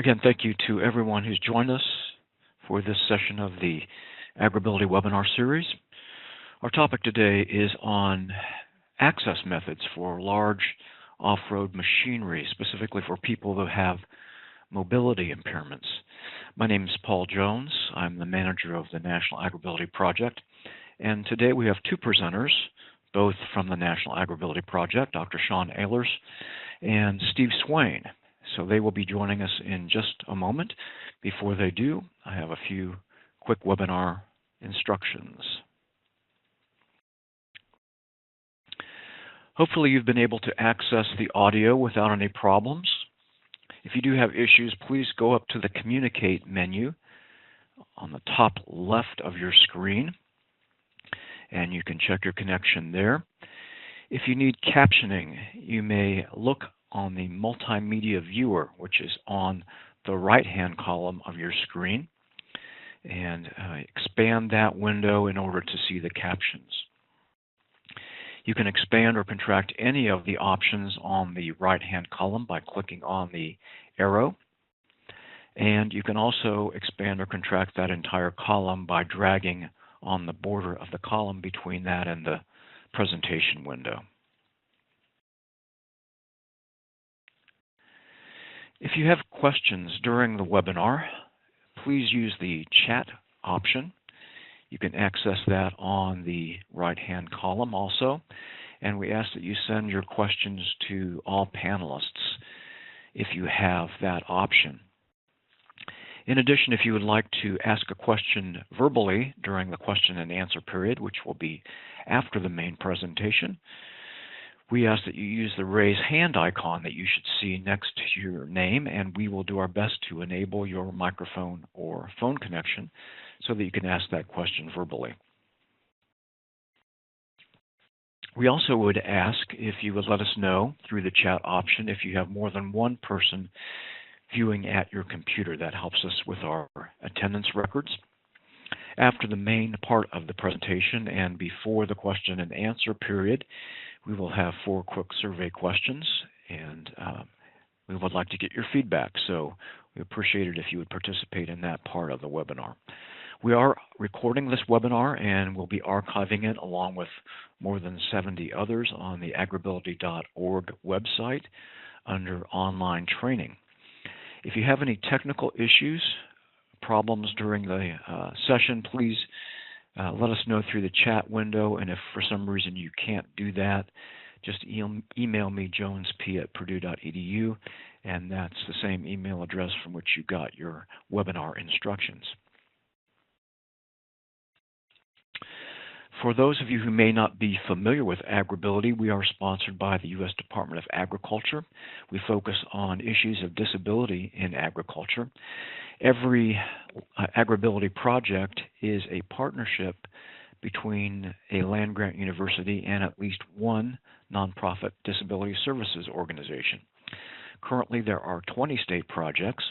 Again, thank you to everyone who's joined us for this session of the AgrAbility webinar series. Our topic today is on access methods for large off-road machinery, specifically for people who have mobility impairments. My name is Paul Jones. I'm the manager of the National AgrAbility Project, and today we have two presenters, both from the National AgrAbility Project, Dr. Sean Ehlers and Steve Swain. So they will be joining us in just a moment. Before they do, I have a few quick webinar instructions. Hopefully you've been able to access the audio without any problems. If you do have issues, please go up to the Communicate menu on the top left of your screen, and you can check your connection there. If you need captioning, you may look on the multimedia viewer, which is on the right-hand column of your screen, and expand that window in order to see the captions. You can expand or contract any of the options on the right-hand column by clicking on the arrow, and you can also expand or contract that entire column by dragging on the border of the column between that and the presentation window. If you have questions during the webinar, please use the chat option. You can access that on the right-hand column also, and we ask that you send your questions to all panelists if you have that option. In addition, if you would like to ask a question verbally during the question and answer period, which will be after the main presentation, we ask that you use the raise hand icon that you should see next to your name, and we will do our best to enable your microphone or phone connection so that you can ask that question verbally. We also would ask if you would let us know through the chat option if you have more than one person viewing at your computer. That helps us with our attendance records. After the main part of the presentation and before the question and answer period, we will have 4 quick survey questions, and we would like to get your feedback, so we appreciate it if you would participate in that part of the webinar. We are recording this webinar and we'll be archiving it along with more than 70 others on the agrability.org website under online training. If you have any technical issues, problems during the session, please let us know through the chat window, and if for some reason you can't do that, just email me, jonesp@purdue.edu, and that's the same email address from which you got your webinar instructions. For those of you who may not be familiar with AgrAbility, we are sponsored by the U.S. Department of Agriculture. We focus on issues of disability in agriculture. Every AgrAbility project is a partnership between a land-grant university and at least one nonprofit disability services organization. Currently, there are 20 state projects.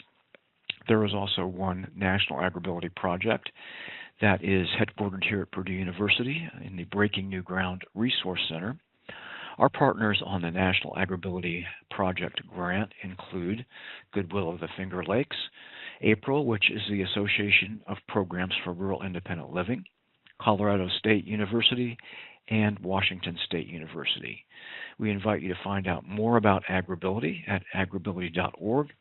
There is also one National AgrAbility project that is headquartered here at Purdue University in the Breaking New Ground Resource Center. Our partners on the National AgrAbility Project grant include Goodwill of the Finger Lakes, APRIL, which is the Association of Programs for Rural Independent Living, Colorado State University, and Washington State University. We invite you to find out more about AgrAbility at agrability.org.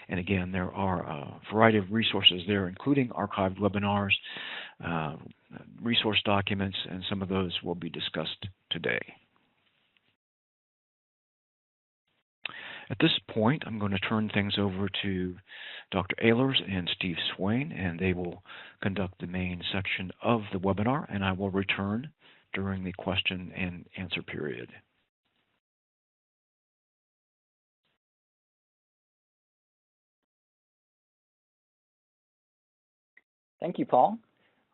And again, there are a variety of resources there, including archived webinars, resource documents, and some of those will be discussed today. At this point, I'm going to turn things over to Dr. Ehlers and Steve Swain, and they will conduct the main section of the webinar, and I will return during the question and answer period. Thank you, Paul.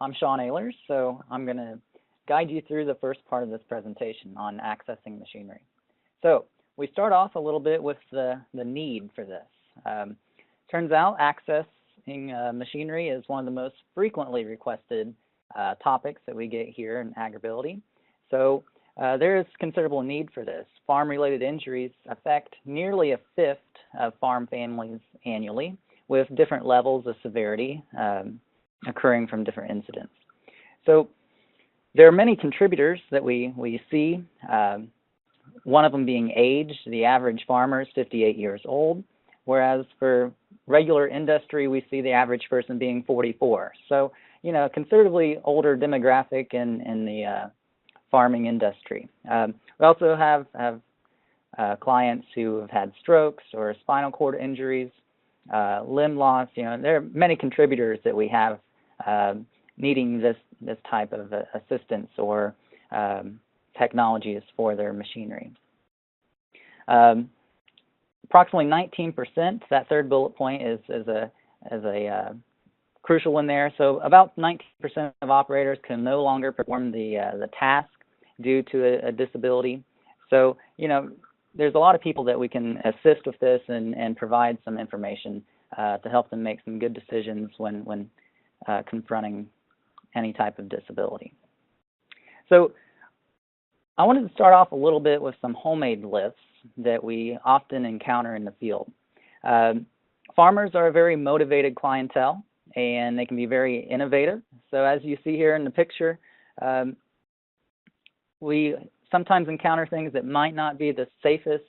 I'm Sean Ehlers, so I'm going to guide you through the first part of this presentation on accessing machinery. So we start off a little bit with the need for this. Turns out accessing machinery is one of the most frequently requested topics that we get here in AgrAbility. So there is considerable need for this. Farm-related injuries affect nearly a fifth of farm families annually, with different levels of severity occurring from different incidents. So there are many contributors that we see, one of them being age. The average farmer is 58 years old, whereas for regular industry, we see the average person being 44. So, you know, a considerably older demographic in the farming industry. We also have clients who have had strokes or spinal cord injuries, limb loss. You know, there are many contributors that we have needing this type of assistance or technologies for their machinery. Approximately 19%, that third bullet point is a crucial one there. So about 19% of operators can no longer perform the task due to a disability. So, you know, there's a lot of people that we can assist with this and provide some information to help them make some good decisions when confronting any type of disability. So I wanted to start off a little bit with some homemade lifts that we often encounter in the field. Farmers are a very motivated clientele, and they can be very innovative. So as you see here in the picture, we sometimes encounter things that might not be the safest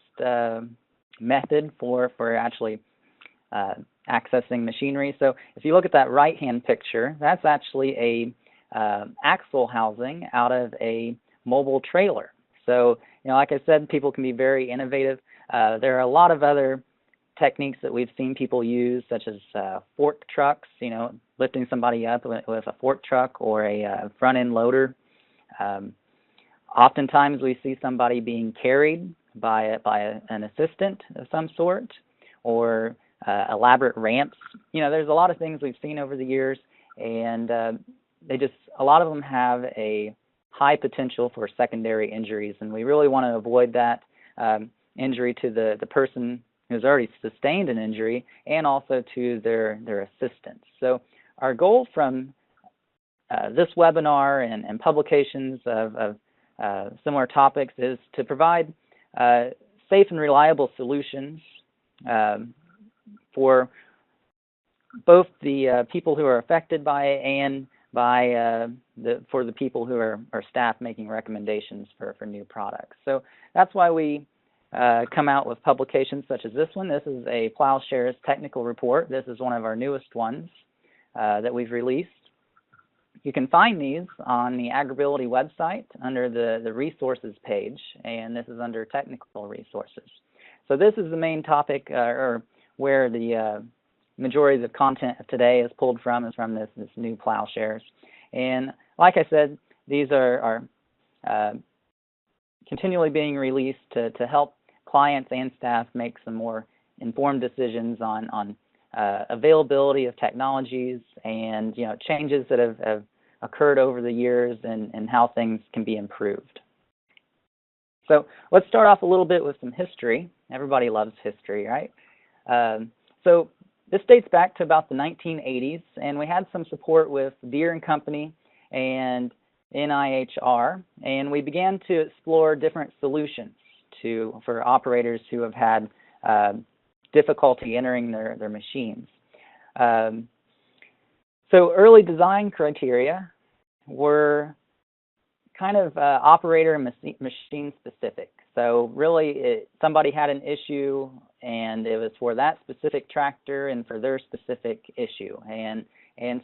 method for actually accessing machinery. So if you look at that right-hand picture, that's actually a axle housing out of a mobile trailer. So, you know, like I said, people can be very innovative. There are a lot of other techniques that we've seen people use, such as fork trucks, you know, lifting somebody up with a fork truck or a front-end loader. Oftentimes we see somebody being carried by an assistant of some sort, or elaborate ramps. You know, there's a lot of things we've seen over the years, and a lot of them have a high potential for secondary injuries, and we really want to avoid that injury to the person who's already sustained an injury, and also to their assistants. So our goal from this webinar and publications of similar topics is to provide safe and reliable solutions for both the people who are affected by it and for the people who are staff making recommendations for new products. So that's why we come out with publications such as this one. This is a Plowshares technical report. This is one of our newest ones that we've released. You can find these on the AgrAbility website under the resources page, and this is under technical resources. So this is the main topic, or where the majority of the content of today is pulled from, is from this new Plowshares. And like I said, these are continually being released to help clients and staff make some more informed decisions on availability of technologies and, you know, changes that have occurred over the years and how things can be improved. So let's start off a little bit with some history. Everybody loves history, right? So this dates back to about the 1980s, and we had some support with Deere & Company and NIHR, and we began to explore different solutions for operators who have had difficulty entering their machines. So early design criteria were kind of operator and machine specific. So really, somebody had an issue, and it was for that specific tractor and for their specific issue. And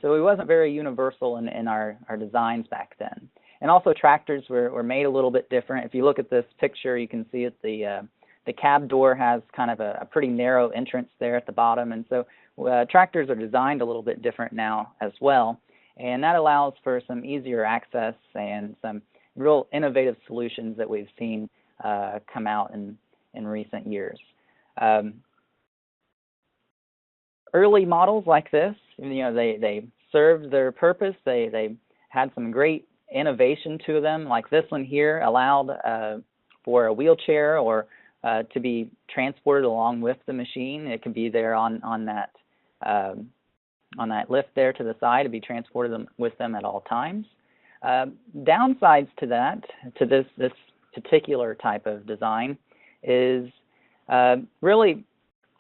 so it wasn't very universal in our designs back then. And also tractors were made a little bit different. If you look at this picture, you can see that the cab door has kind of a pretty narrow entrance there at the bottom. And so tractors are designed a little bit different now as well. And that allows for some easier access and some real innovative solutions that we've seen come out in recent years. Early models like this, you know, they served their purpose. They had some great innovation to them. Like this one here allowed for a wheelchair or to be transported along with the machine. It could be there on that lift there to the side to be transported with them at all times. Downsides to that, to this particular type of design, is really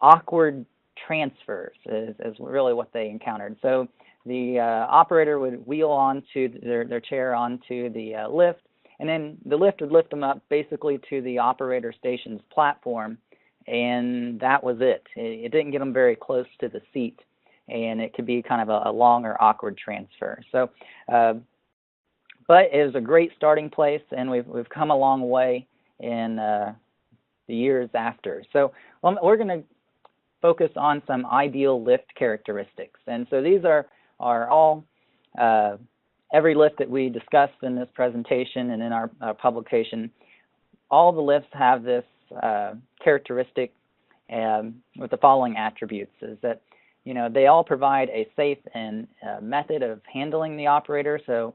awkward transfers is really what they encountered. So the operator would wheel onto their chair onto the lift, and then the lift would lift them up basically to the operator station's platform, and that was it. It didn't get them very close to the seat, and it could be kind of a long or awkward transfer. So, but it was a great starting place, and we've come a long way in the years after. So we're going to focus on some ideal lift characteristics, and so these are all every lift that we discussed in this presentation and in our publication. All the lifts have this characteristic with the following attributes: is that they all provide a safe and method of handling the operator. So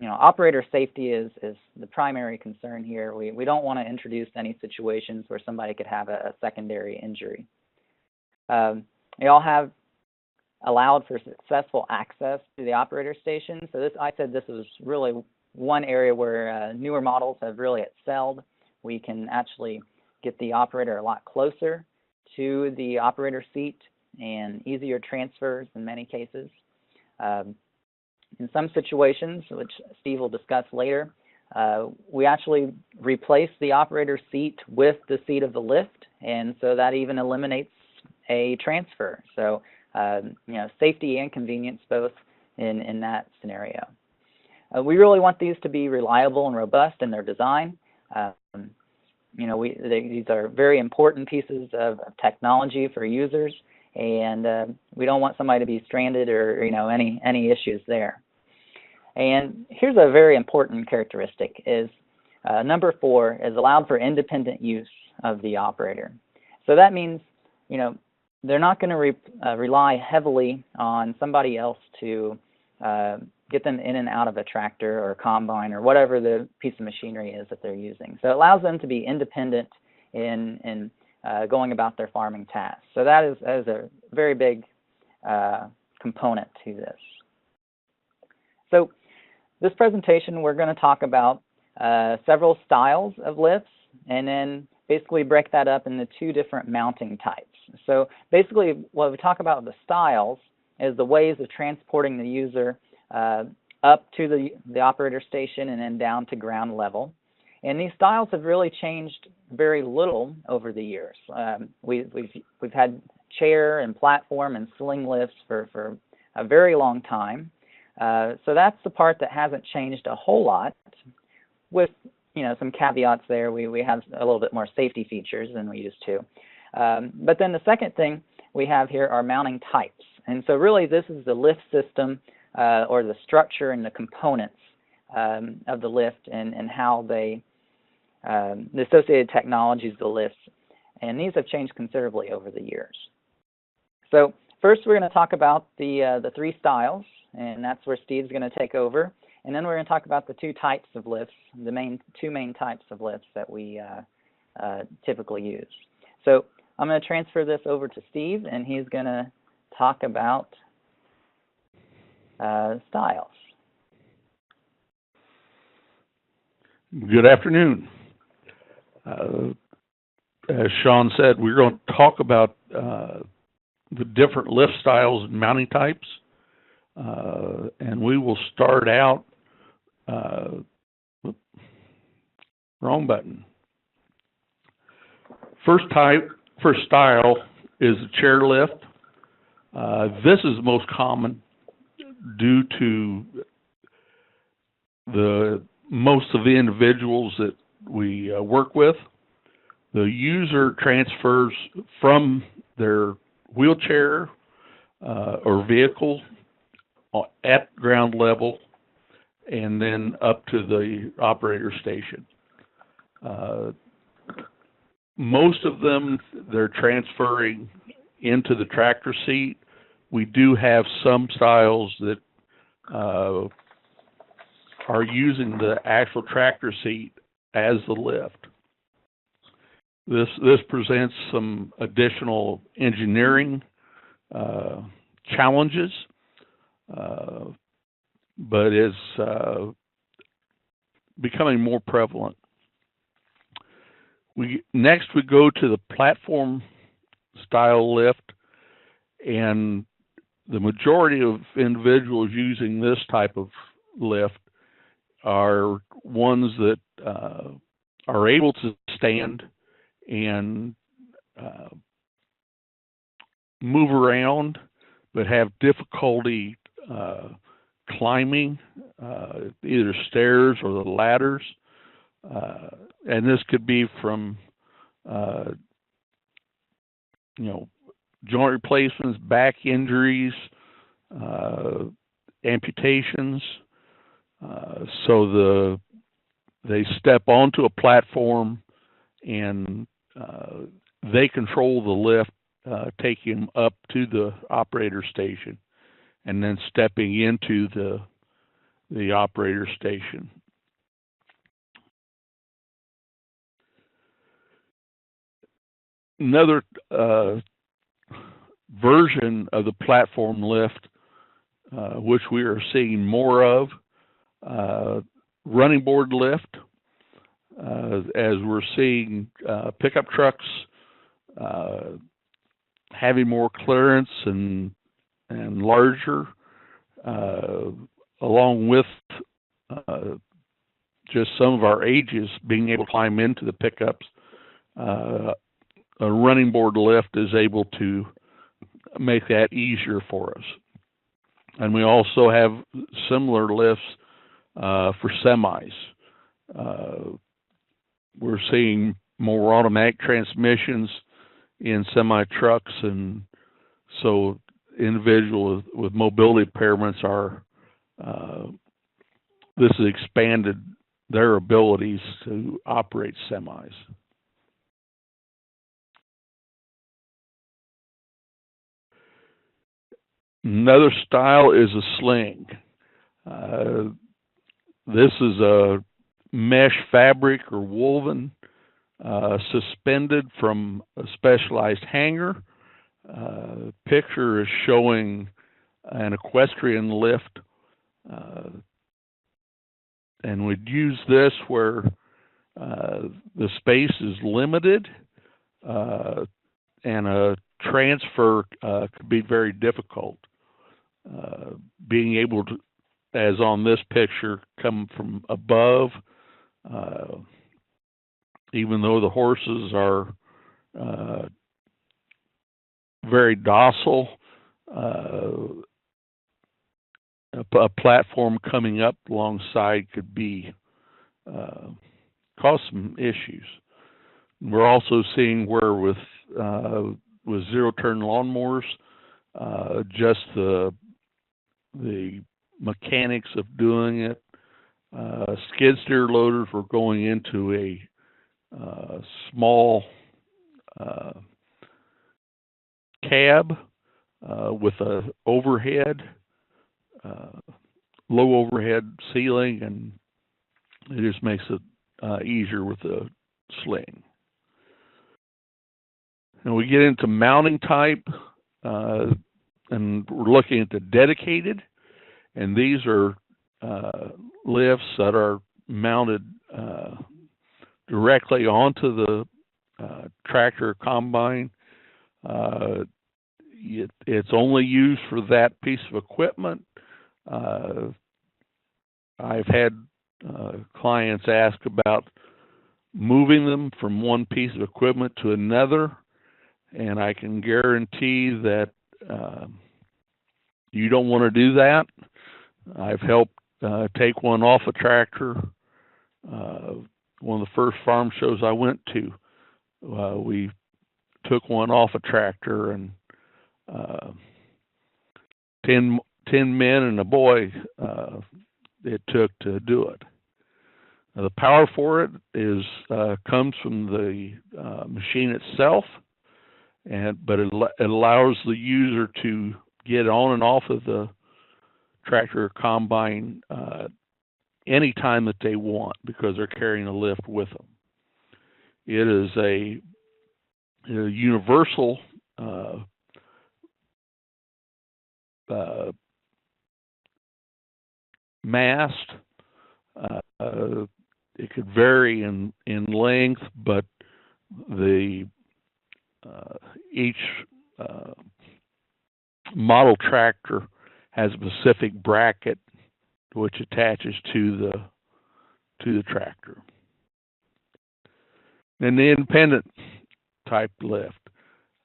operator safety is the primary concern here. We don't want to introduce any situations where somebody could have a secondary injury. They all have allowed for successful access to the operator station. So I said this was really one area where newer models have really excelled. We can actually get the operator a lot closer to the operator seat and easier transfers in many cases. In some situations, which Steve will discuss later, we actually replace the operator seat with the seat of the lift, and so that even eliminates a transfer. So safety and convenience both in that scenario. We really want these to be reliable and robust in their design. These are very important pieces of technology for users, and we don't want somebody to be stranded or any issues there. And here's a very important characteristic: is number 4 is allowed for independent use of the operator. So that means they're not going to rely heavily on somebody else to get them in and out of a tractor or combine or whatever the piece of machinery is that they're using. So it allows them to be independent in going about their farming tasks. So that is a very big component to this. So this presentation, we're going to talk about several styles of lifts, and then basically break that up into 2 different mounting types. So basically what we talk about the styles is the ways of transporting the user up to the operator station and then down to ground level. And these styles have really changed very little over the years. We've had chair and platform and sling lifts for a very long time. So that's the part that hasn't changed a whole lot, with some caveats there. We have a little bit more safety features than we used to. But then the second thing we have here are mounting types. And so really this is the lift system or the structure and the components of the lift and how they, the associated technologies of the lifts. And these have changed considerably over the years. So first we're going to talk about the 3 styles, and that's where Steve's going to take over. And then we're going to talk about the 2 types of lifts, the 2 main types of lifts that we typically use. So I'm going to transfer this over to Steve, and he's going to talk about styles. Good afternoon. As Sean said, we're going to talk about the different lift styles and mounting types. And we will start out, wrong button. First style is a chair lift. This is the most common due to most of the individuals that we work with. The user transfers from their wheelchair or vehicle at ground level and then up to the operator station. Most of them, they're transferring into the tractor seat. We do have some styles that are using the actual tractor seat as the lift. This presents some additional engineering challenges, but is becoming more prevalent. Next we go to the platform style lift, and the majority of individuals using this type of lift are ones that are able to stand and move around, but have difficulty climbing either stairs or the ladders. And this could be from, joint replacements, back injuries, amputations. So they step onto a platform and they control the lift, taking them up to the operator station, and then stepping into the operator station. Another version of the platform lift, which we are seeing more of, running board lift, as we're seeing pickup trucks having more clearance and larger, along with just some of our ages being able to climb into the pickups. A running board lift is able to make that easier for us. And we also have similar lifts for semis. We're seeing more automatic transmissions in semi trucks, and so individuals with mobility impairments are this has expanded their abilities to operate semis. Another style is a sling. This is a mesh fabric or woven, suspended from a specialized hanger. Picture is showing an equestrian lift, and we'd use this where the space is limited, and a transfer could be very difficult. Being able to, as on this picture, come from above, even though the horses are very docile, a platform coming up alongside could be cause some issues. We're also seeing where with zero-turn lawnmowers, just the mechanics of doing it. Skid steer loaders were going into a small cab with a overhead, low overhead ceiling, and it just makes it easier with the sling. And we get into mounting type, and we're looking at the dedicated, and these are lifts that are mounted directly onto the tractor or combine. It's only used for that piece of equipment. I've had clients ask about moving them from one piece of equipment to another, and I can guarantee that you don't want to do that. I've helped take one off a tractor. One of the first farm shows I went to, we took one off a tractor, and 10 men and a boy it took to do it. Now, the power for it is comes from the machine itself, but it allows the user to get on and off of the tractor or combine anytime that they want, because they're carrying a lift with them. It is a universal mast. It could vary in length, but the each model tractor has a specific bracket which attaches to the tractor. And the independent type lift,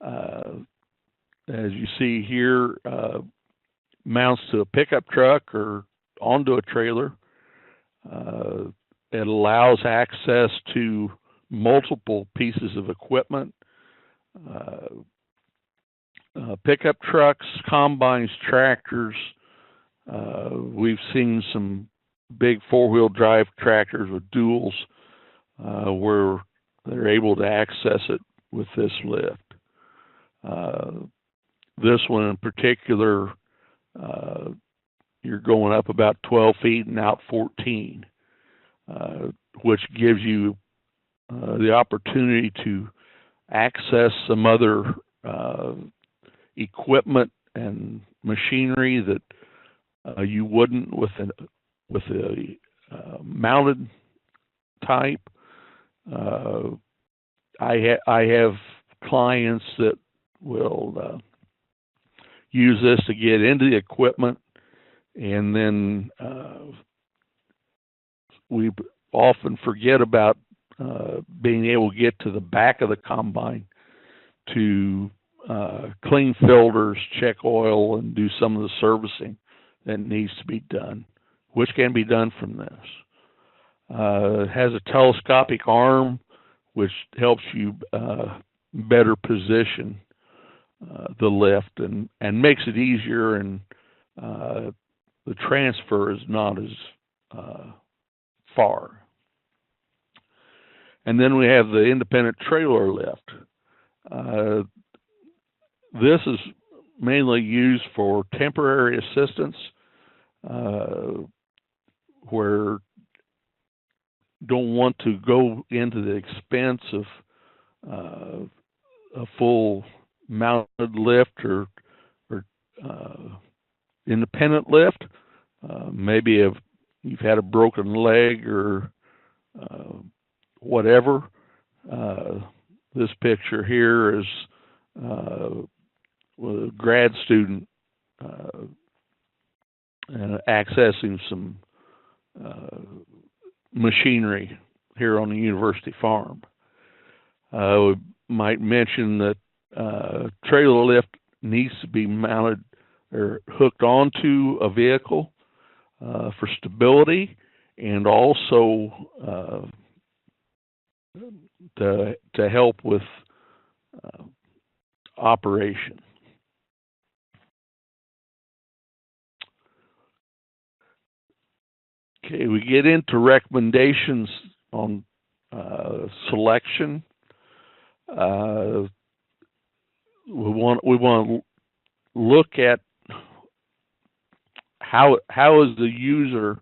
as you see here, mounts to a pickup truck or onto a trailer. It allows access to multiple pieces of equipment. Pickup trucks, combines, tractors. We've seen some big four-wheel drive tractors with duals where they're able to access it with this lift. This one in particular, you're going up about 12 feet and out 14, which gives you the opportunity to access some other equipment and machinery that you wouldn't with a mounted type. I have clients that will use this to get into the equipment, and then we often forget about being able to get to the back of the combine to clean filters, check oil, and do some of the servicing that needs to be done, which can be done from this. It has a telescopic arm, which helps you better position the lift and makes it easier, and the transfer is not as far. And then we have the independent trailer lift. This is mainly used for temporary assistance, where don't want to go into the expense of a full mounted lift or independent lift. Maybe if you've had a broken leg or whatever. This picture here is with a grad student accessing some machinery here on the university farm. We might mention that trailer lift needs to be mounted or hooked onto a vehicle for stability, and also to help with operation. Okay, we get into recommendations on selection. We want to look at how is the user,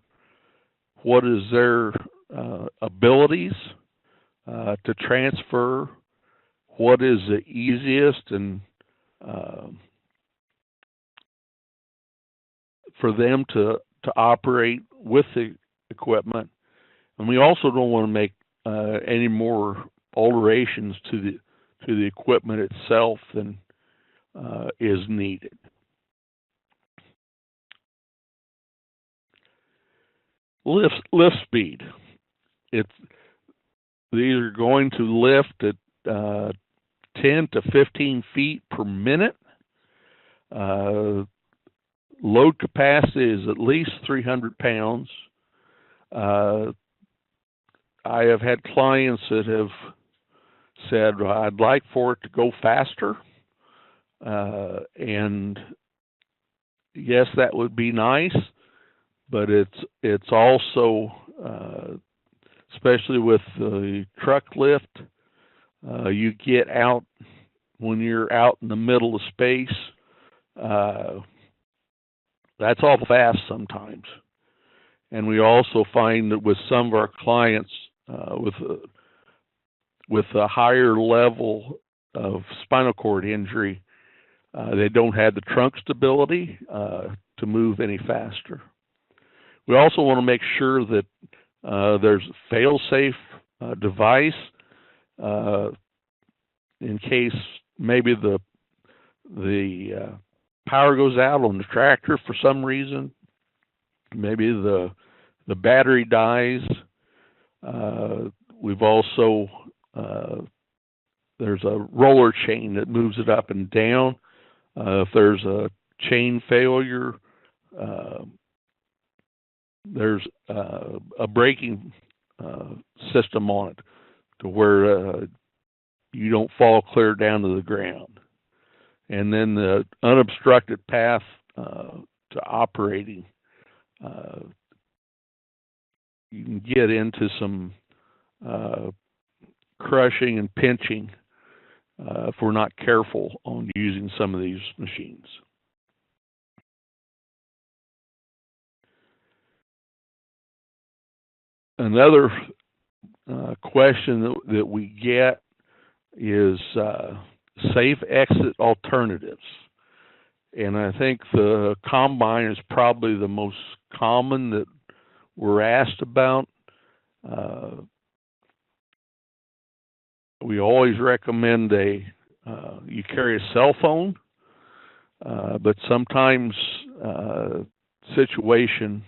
what is their abilities to transfer, what is the easiest and for them to operate with the equipment. And we also don't want to make any more alterations to the equipment itself than is needed. Lift speed. These are going to lift at 10 to 15 feet per minute. Load capacity is at least 300 pounds. I have had clients that have said, I'd like for it to go faster. And yes, that would be nice, but it's also, especially with the truck lift, you get out when you're out in the middle of space. That's all fast sometimes. And we also find that with some of our clients with a higher level of spinal cord injury, they don't have the trunk stability to move any faster. We also want to make sure that there's a fail-safe device in case maybe the power goes out on the tractor for some reason. Maybe the battery dies. We've also there's a roller chain that moves it up and down. If there's a chain failure, there's a braking system on it to where you don't fall clear down to the ground. And then the unobstructed path to operating, you can get into some crushing and pinching if we're not careful on using some of these machines. Another question that we get is safe exit alternatives. And I think the combine is probably the most common that we're asked about. We always recommend you carry a cell phone, but sometimes situation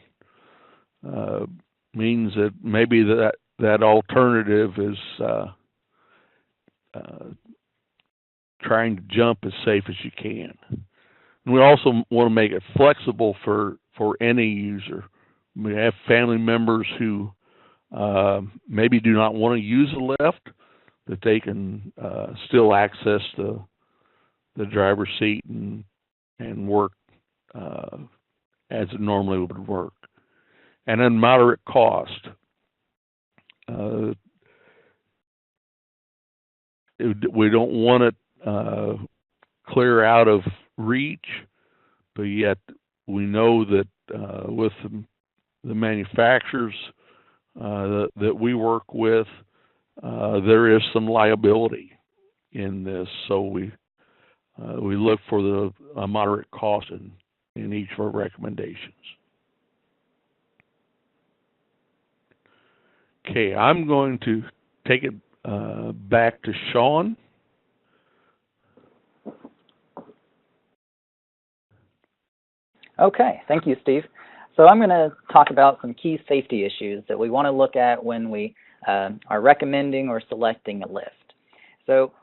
means that maybe that alternative is trying to jump as safe as you can. And we also want to make it flexible for any user. We have family members who maybe do not want to use a lift, that they can still access the driver's seat and work as it normally would work. And then moderate cost. We don't want it clear out of reach, but yet we know that with the manufacturers that we work with, there is some liability in this, so we look for the moderate cost in each of our recommendations. Okay, I'm going to take it back to Sean. Okay, thank you, Steve. So I'm going to talk about some key safety issues that we want to look at when we are recommending or selecting a lift. So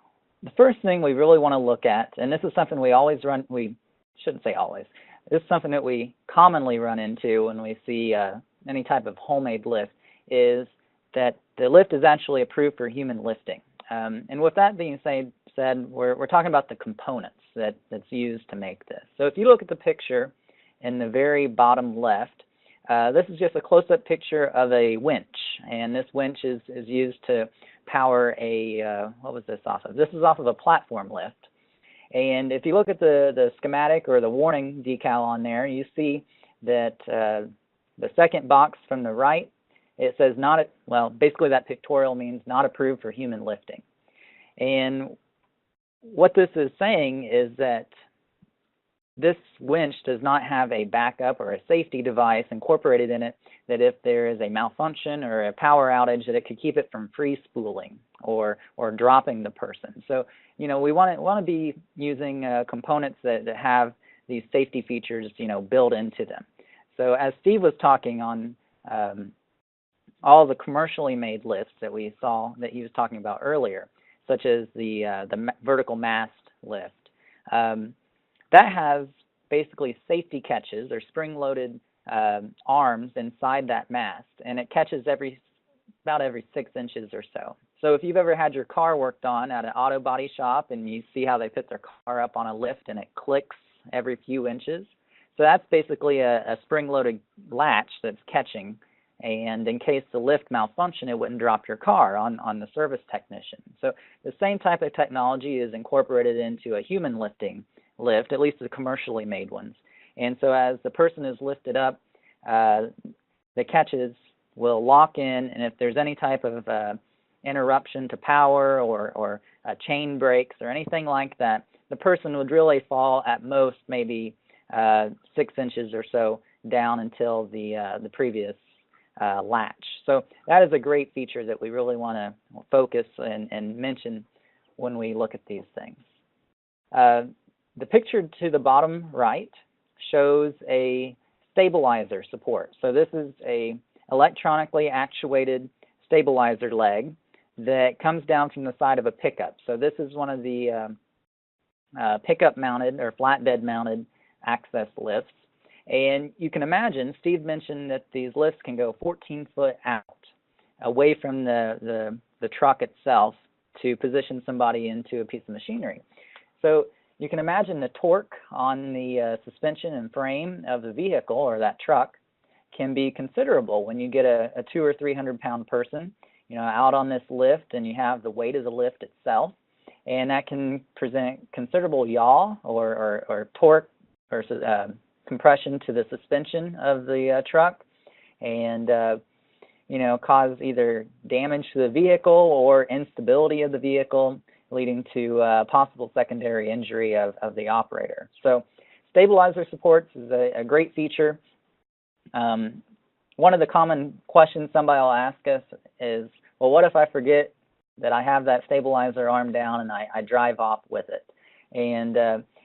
the first thing we really want to look at, and this is something we shouldn't say always, this is something that we commonly run into when we see any type of homemade lift, is that the lift is actually approved for human lifting. And with that being said, we're talking about the components that's used to make this. So if you look at the picture in the very bottom left, this is just a close-up picture of a winch, and this winch is used to power a, what was this off of? This is off of a platform lift. And if you look at the schematic or the warning decal on there, you see that the second box from the right, it says basically that pictorial means not approved for human lifting. And what this is saying is that this winch does not have a backup or a safety device incorporated in it, that if there is a malfunction or a power outage, that it could keep it from free spooling or dropping the person. So, we want to be using components that have these safety features, built into them. So as Steve was talking on all the commercially made lifts that we saw that he was talking about earlier, such as the vertical mast lift, that has basically safety catches or spring-loaded arms inside that mast, and it catches about every 6 inches or so. So if you've ever had your car worked on at an auto body shop and you see how they put their car up on a lift and it clicks every few inches, so that's basically a spring-loaded latch that's catching, and in case the lift malfunction, it wouldn't drop your car on the service technician. So the same type of technology is incorporated into a human lifting lift, at least the commercially made ones. And so as the person is lifted up, the catches will lock in, and if there's any type of interruption to power or chain breaks or anything like that, the person would really fall at most maybe 6 inches or so down until the previous latch. So that is a great feature that we really want to focus and mention when we look at these things. The picture to the bottom right shows a stabilizer support. So this is a electronically actuated stabilizer leg that comes down from the side of a pickup. So this is one of the pickup mounted or flatbed mounted access lifts. And you can imagine, Steve mentioned that these lifts can go 14 foot out, away from the truck itself, to position somebody into a piece of machinery. So you can imagine the torque on the suspension and frame of the vehicle or that truck can be considerable when you get a 200 or 300 pound person, out on this lift, and you have the weight of the lift itself, and that can present considerable yaw or torque or compression to the suspension of the truck, and cause either damage to the vehicle or instability of the vehicle, leading to possible secondary injury of the operator. So stabilizer supports is a great feature. One of the common questions somebody will ask us is, well, what if I forget that I have that stabilizer arm down and I drive off with it? And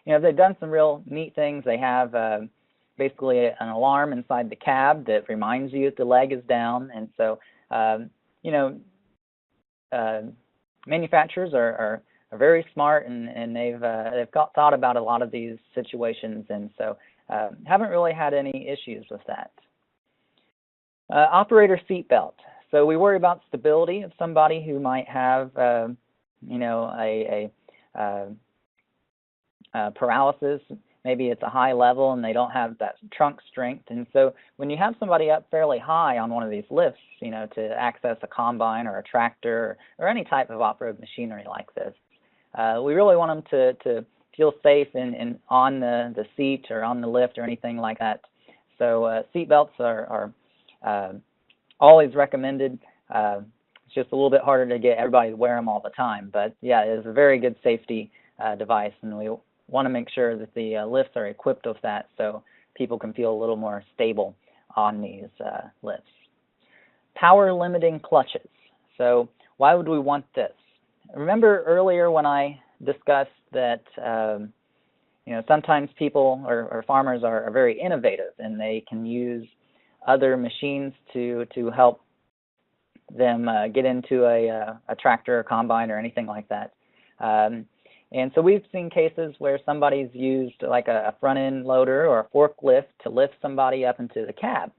they've done some real neat things. They have basically an alarm inside the cab that reminds you that the leg is down. And so, manufacturers are very smart, and they've thought about a lot of these situations, and so haven't really had any issues with that. Operator seatbelt. So we worry about stability of somebody who might have, paralysis. Maybe it's a high level and they don't have that trunk strength. And so when you have somebody up fairly high on one of these lifts, to access a combine or a tractor or any type of off-road machinery like this, we really want them to feel safe in on the seat or on the lift or anything like that. So seatbelts are always recommended. It's just a little bit harder to get everybody to wear them all the time. But yeah, it is a very good safety device, and we want to make sure that the lifts are equipped with that so people can feel a little more stable on these lifts. Power limiting clutches. So why would we want this? Remember earlier when I discussed that sometimes people or farmers are very innovative, and they can use other machines to help them get into a tractor or combine or anything like that. And so we've seen cases where somebody's used like a front-end loader or a forklift to lift somebody up into the cab.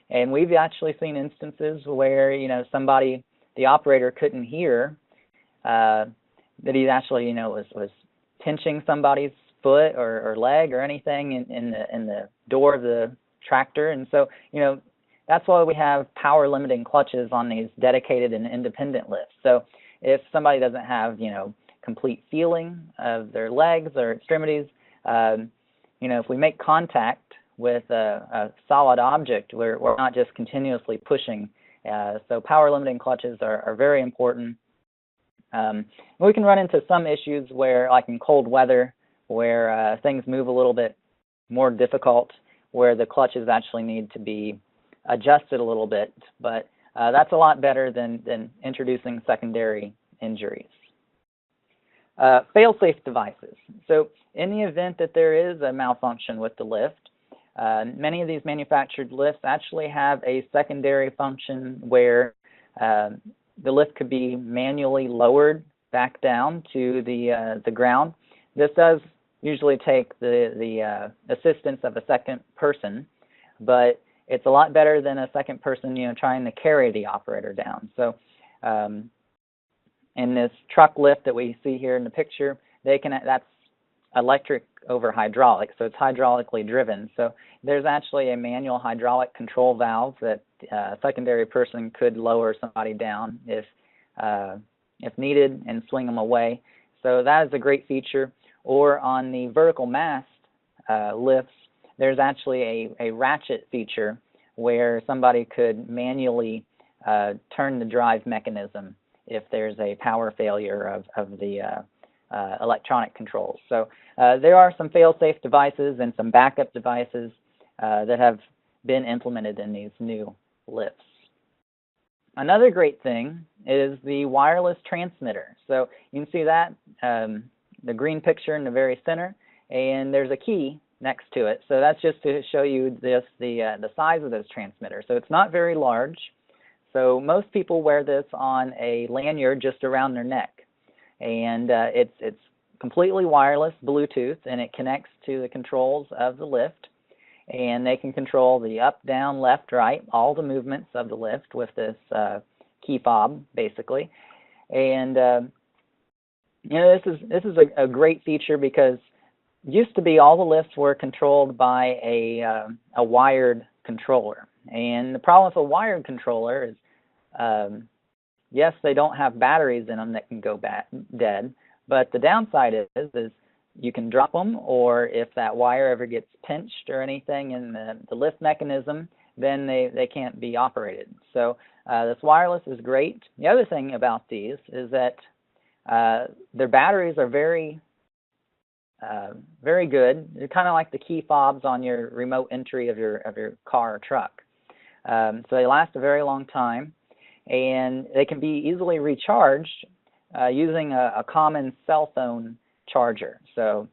And we've actually seen instances where, the operator couldn't hear that he actually, was pinching somebody's foot or leg or anything in the door of the tractor. And so, that's why we have power limiting clutches on these dedicated and independent lifts. So if somebody doesn't have, complete feeling of their legs or extremities, if we make contact with a solid object, we're not just continuously pushing. So power limiting clutches are very important. We can run into some issues where, like in cold weather, where things move a little bit more difficult, where the clutches actually need to be adjusted a little bit, but that's a lot better than introducing secondary injuries. Fail-safe devices. So in the event that there is a malfunction with the lift, many of these manufactured lifts actually have a secondary function where the lift could be manually lowered back down to the ground. This does usually take the assistance of a second person, but it's a lot better than a second person, trying to carry the operator down. So in this truck lift that we see here in the picture, that's electric over hydraulic, so it's hydraulically driven. So there's actually a manual hydraulic control valve that a secondary person could lower somebody down if needed and swing them away. So that is a great feature. Or on the vertical mast lifts, there's actually a ratchet feature where somebody could manually turn the drive mechanism if there's a power failure of the electronic controls. So there are some fail-safe devices and some backup devices that have been implemented in these new lifts. Another great thing is the wireless transmitter. So you can see that the green picture in the very center, and there's a key next to it. So that's just to show you the size of this transmitter. So it's not very large. So most people wear this on a lanyard just around their neck, and it's completely wireless Bluetooth, and it connects to the controls of the lift, and they can control the up, down, left, right, all the movements of the lift with this key fob, basically. And this is a great feature because used to be all the lifts were controlled by a wired controller. And the problem with a wired controller is, yes, they don't have batteries in them that can go dead, but the downside is you can drop them, or if that wire ever gets pinched or anything in the lift mechanism, then they can't be operated. So this wireless is great. The other thing about these is that their batteries are very good. They're kind of like the key fobs on your remote entry of your car or truck. So they last a very long time, and they can be easily recharged using a common cell phone charger. So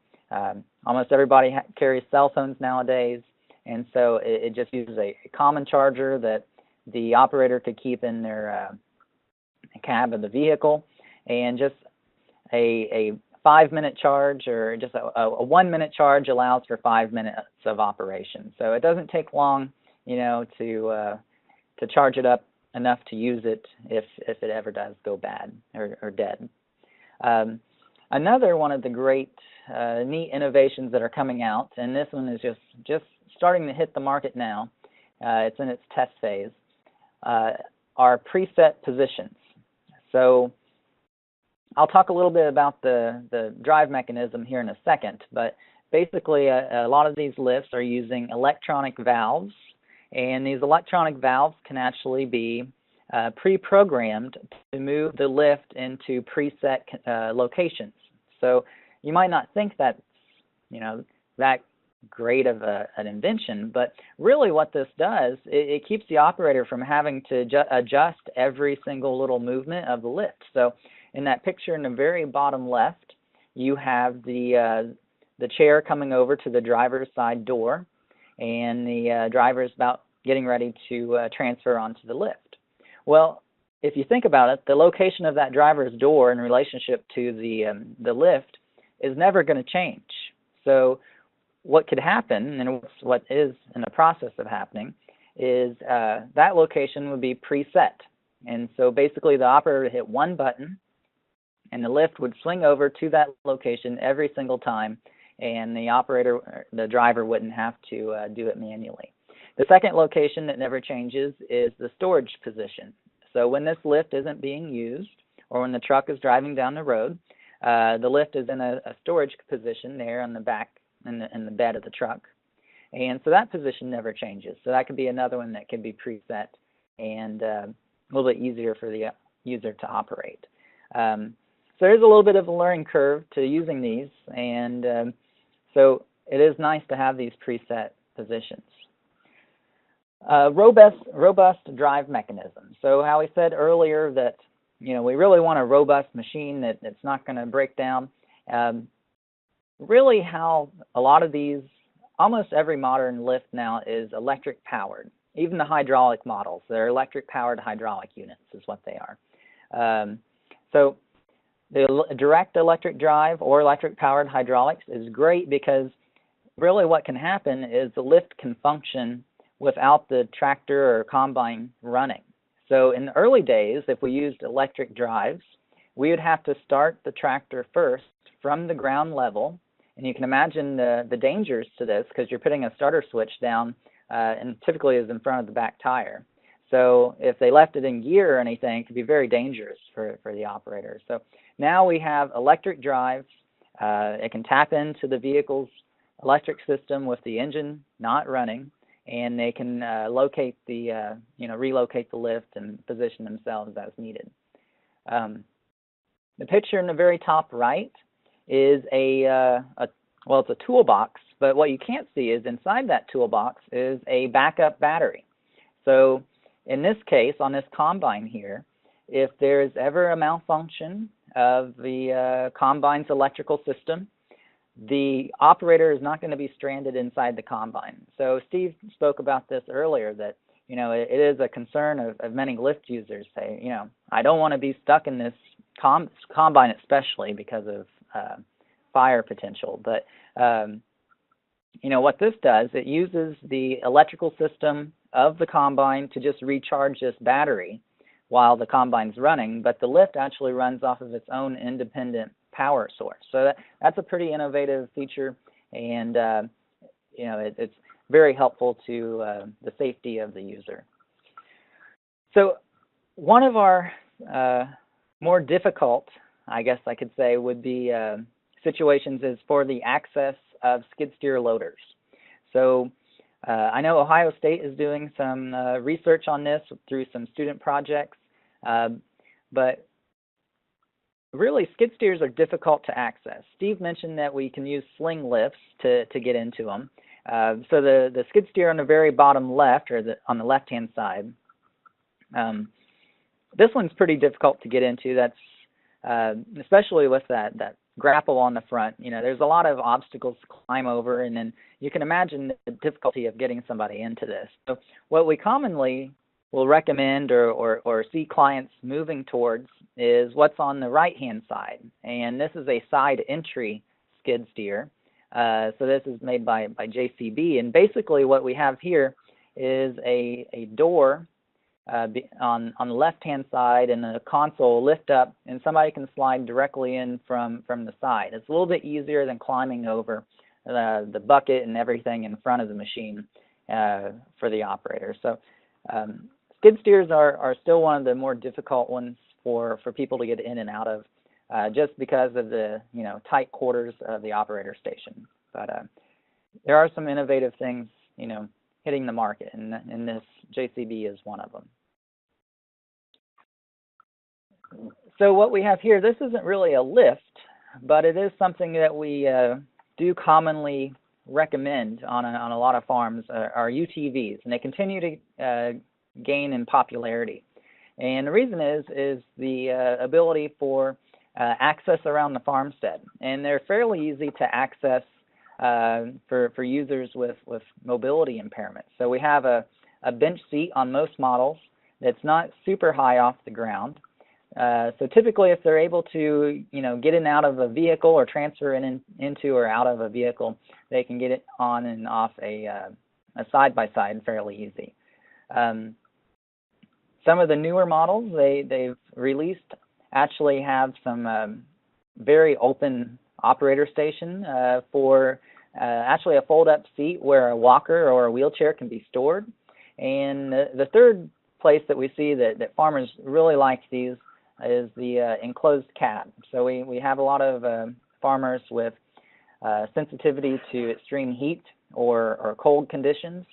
almost everybody carries cell phones nowadays, and so it just uses a common charger that the operator could keep in their cab of the vehicle, and just a 5-minute charge or just a 1-minute charge allows for 5 minutes of operation. So it doesn't take long, to charge it up enough to use it if it ever does go bad or dead. Another one of the great neat innovations that are coming out, and this one is just starting to hit the market now, it's in its test phase, are preset positions. So I'll talk a little bit about the drive mechanism here in a second, but basically a lot of these lifts are using electronic valves, and these electronic valves can actually be pre-programmed to move the lift into preset locations. So you might not think that's that great of an invention, but really what this does, it keeps the operator from having to adjust every single little movement of the lift. So in that picture in the very bottom left, you have the chair coming over to the driver's side door, and the driver is about getting ready to transfer onto the lift. Well, if you think about it, the location of that driver's door in relationship to the lift is never going to change. So what could happen, and what is in the process of happening, is that location would be preset. And so basically the operator would hit one button, and the lift would swing over to that location every single time, and the driver wouldn't have to do it manually. The second location that never changes is the storage position. So when this lift isn't being used, or when the truck is driving down the road, the lift is in a storage position there on the back in the bed of the truck. And so that position never changes. So that could be another one that can be preset and a little bit easier for the user to operate. So there's a little bit of a learning curve to using these, and so it is nice to have these preset positions. Robust drive mechanism. So how we said earlier that we really want a robust machine that's not going to break down. Really how a lot of these, almost every modern lift now is electric powered. Even the hydraulic models, they're electric powered hydraulic units is what they are. So the direct electric drive or electric powered hydraulics is great because really what can happen is the lift can function without the tractor or combine running. So in the early days, if we used electric drives, we would have to start the tractor first from the ground level. And you can imagine the dangers to this because you're putting a starter switch down and typically is in front of the back tire. So if they left it in gear or anything, it could be very dangerous for the operator. So now we have electric drives. It can tap into the vehicle's electric system with the engine not running, and they can relocate the lift and position themselves as needed. The picture in the very top right is it's a toolbox, but what you can't see is inside that toolbox is a backup battery. So in this case, on this combine here, if there's ever a malfunction of the combine's electrical system, the operator is not going to be stranded inside the combine. So Steve spoke about this earlier, that it is a concern of many lift users. Say, I don't want to be stuck in this combine, especially because of fire potential. But what this does, it uses the electrical system of the combine to just recharge this battery while the combine's running, but the lift actually runs off of its own independent power source. So that's a pretty innovative feature, and it's very helpful to the safety of the user. So one of our more difficult, I guess I could say, would be situations is for the access of skid steer loaders. So I know Ohio State is doing some research on this through some student projects, but really skid steers are difficult to access. Steve mentioned that we can use sling lifts to get into them. So the skid steer on the very bottom left, or on the left-hand side, this one's pretty difficult to get into. That's especially with that grapple on the front. There's a lot of obstacles to climb over, and then you can imagine the difficulty of getting somebody into this. So what we commonly will recommend or see clients moving towards is what's on the right-hand side, and this is a side entry skid steer. So this is made by JCB, and basically what we have here is a door on the left-hand side, and the console will lift up, and somebody can slide directly in from the side. It's a little bit easier than climbing over the bucket and everything in front of the machine for the operator. So skid steers are still one of the more difficult ones for people to get in and out of, just because of the tight quarters of the operator station. But there are some innovative things hitting the market, and this JCB is one of them. So what we have here, this isn't really a lift, but it is something that we do commonly recommend on a lot of farms, are UTVs, and they continue to gain in popularity. And the reason is the ability for access around the farmstead, and they're fairly easy to access for users with mobility impairments. So we have a bench seat on most models that's not super high off the ground. So typically, if they're able to get in and out of a vehicle, or transfer into or out of a vehicle, they can get it on and off a side-by-side fairly easy. Some of the newer models they've released actually have some very open operator station for actually a fold-up seat where a walker or a wheelchair can be stored. And the third place that we see that farmers really like these is the enclosed cab. So we have a lot of farmers with sensitivity to extreme heat or cold conditions,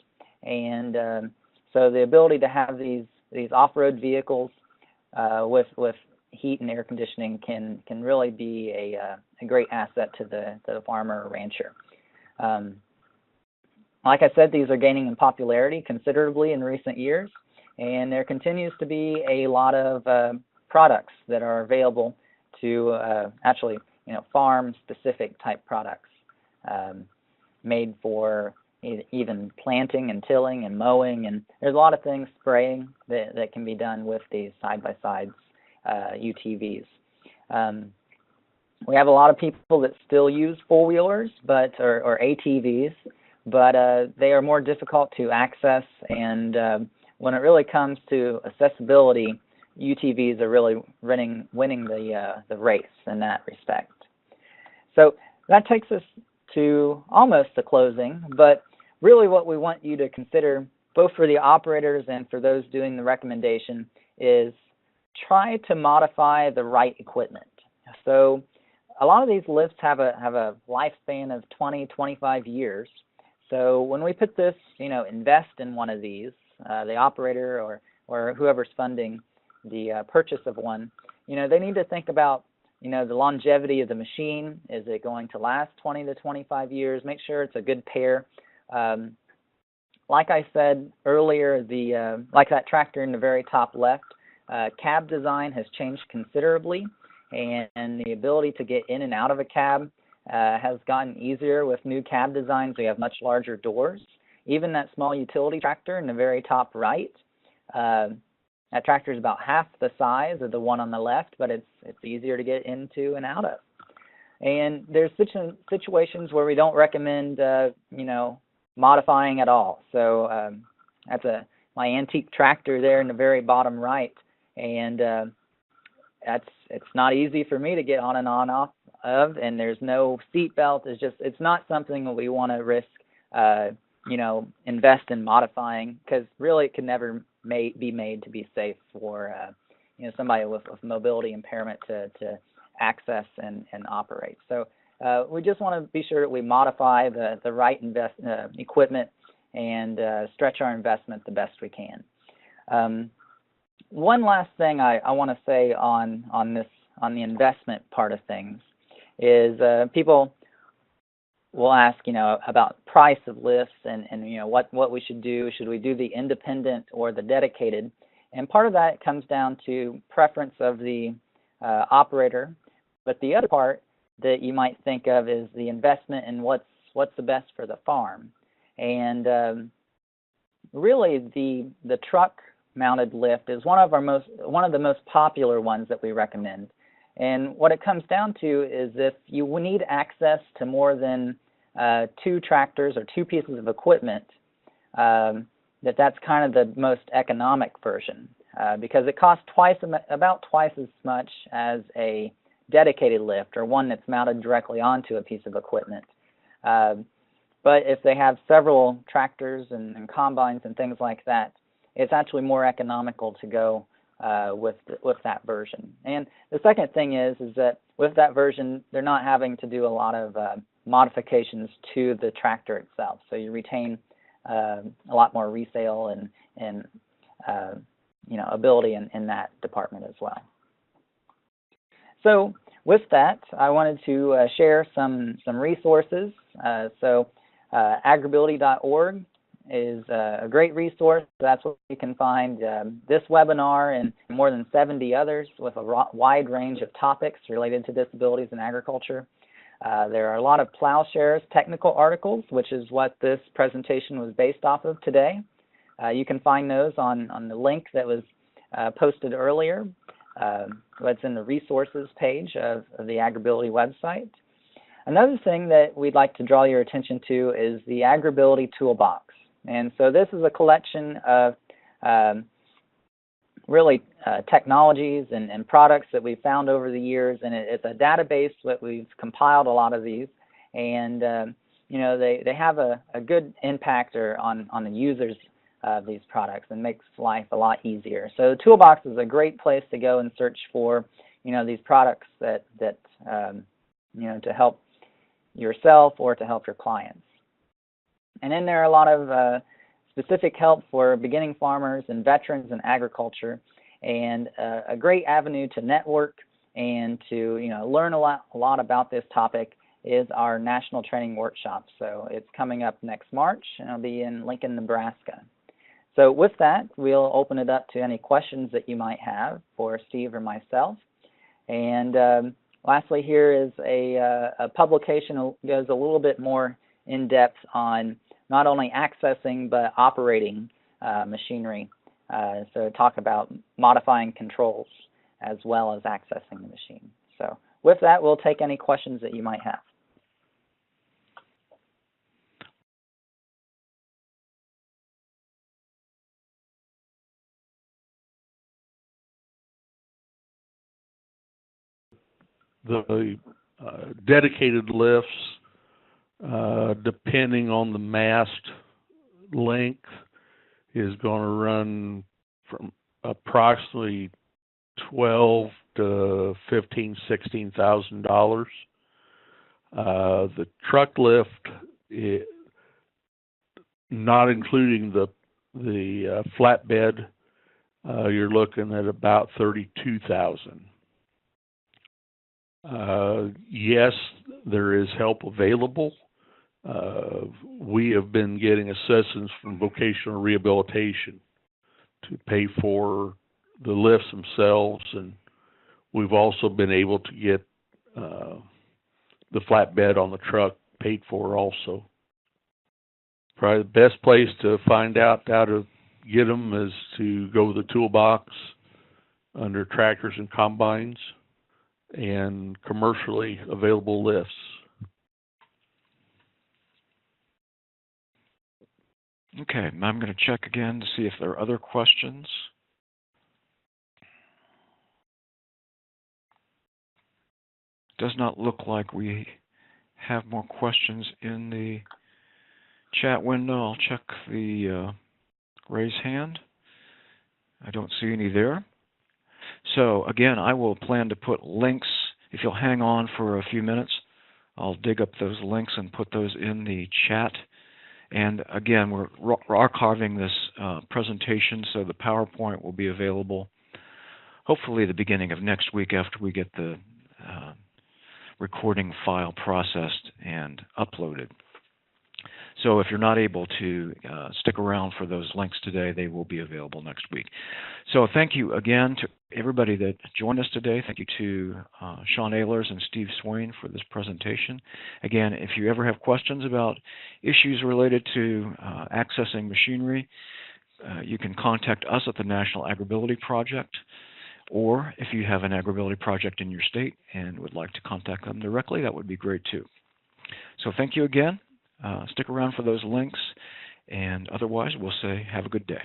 and so the ability to have these off-road vehicles with heat and air conditioning can really be a great asset to the farmer or rancher. Like I said, these are gaining in popularity considerably in recent years, and there continues to be a lot of products that are available to actually farm-specific type products made for even planting and tilling and mowing, and there's a lot of things, spraying, that can be done with these side-by-sides UTVs. We have a lot of people that still use four-wheelers or ATVs, but they are more difficult to access, and when it really comes to accessibility, UTVs are really winning the race in that respect. So that takes us to almost the closing, but really what we want you to consider, both for the operators and for those doing the recommendation, is try to modify the right equipment. So a lot of these lifts have a lifespan of 20-25 years. So when we put this, invest in one of these, the operator or whoever's funding the purchase of one, they need to think about, the longevity of the machine. Is it going to last 20 to 25 years? Make sure it's a good pair. Like I said earlier, like that tractor in the very top left, cab design has changed considerably, and the ability to get in and out of a cab has gotten easier with new cab designs. We have much larger doors. Even that small utility tractor in the very top right, that tractor is about half the size of the one on the left, but it's easier to get into and out of. And there's situations where we don't recommend, modifying at all. So that's my antique tractor there in the very bottom right, and it's not easy for me to get on and off of, and there's no seat belt. It's not something that we want to risk, invest in modifying, because really it can never be made to be safe for somebody with mobility impairment to access and operate. So we just want to be sure that we modify the right equipment and stretch our investment the best we can. One last thing I want to say on the investment part of things is people will ask, about price of lifts and what we should do. Should we do the independent or the dedicated? And part of that comes down to preference of the operator. But the other part that you might think of is the investment and what's the best for the farm. And really, the truck-mounted lift is one of the most popular ones that we recommend. And what it comes down to is if you need access to more than 2 tractors or 2 pieces of equipment, that's kind of the most economic version, because it costs about twice as much as a dedicated lift or one that's mounted directly onto a piece of equipment. But if they have several tractors and combines and things like that, it's actually more economical to go with that version. And the second thing is that with that version, they're not having to do a lot of modifications to the tractor itself. So you retain a lot more resale and ability in that department as well. So with that, I wanted to share some resources. AgrAbility.org is a great resource. That's where you can find this webinar and more than 70 others with a wide range of topics related to disabilities in agriculture. There are a lot of Plowshares technical articles, which is what this presentation was based off of today. You can find those on the link that was posted earlier. That's in the resources page of the AgrAbility website. Another thing that we'd like to draw your attention to is the AgrAbility Toolbox. And so this is a collection of technologies and products that we've found over the years, and it's a database that we've compiled a lot of these, and they have a good impact on the users of these products and makes life a lot easier. So the Toolbox is a great place to go and search for these products that to help yourself or to help your clients. And then there are a lot of specific help for beginning farmers and veterans in agriculture, and a great avenue to network and to learn a lot about this topic is our national training workshop. So it's coming up next March, and it'll be in Lincoln, Nebraska. So with that, we'll open it up to any questions that you might have for Steve or myself. And lastly, here is a publication that goes a little bit more in depth on not only accessing but operating machinery. So talk about modifying controls as well as accessing the machine. So with that, we'll take any questions that you might have. The dedicated lifts, depending on the mast length, is going to run from approximately $12,000 to $15,000-$16,000. The truck lift, not including the flatbed, you're looking at about $32,000. Yes, there is help available. We have been getting assistance from vocational rehabilitation to pay for the lifts themselves, and We've also been able to get the flatbed on the truck paid for also. Probably the best place to find out how to get them is to go to the toolbox under tractors and combines and commercially available lifts. Okay, I'm going to check again to see if there are other questions. Does not look like we have more questions in the chat window. I'll check the raise hand. I don't see any there. So again, I will plan to put links. If you'll hang on for a few minutes, I'll dig up those links and put those in the chat. And again, we're archiving this presentation, so the PowerPoint will be available hopefully the beginning of next week after we get the recording file processed and uploaded. So if you're not able to stick around for those links today, they will be available next week. So thank you again to everybody that joined us today. Thank you to Sean Ehlers and Steve Swain for this presentation. Again, if you ever have questions about issues related to accessing machinery, you can contact us at the National AgrAbility Project, or if you have an AgrAbility project in your state and would like to contact them directly, that would be great too. So thank you again. Stick around for those links, and otherwise we'll say have a good day.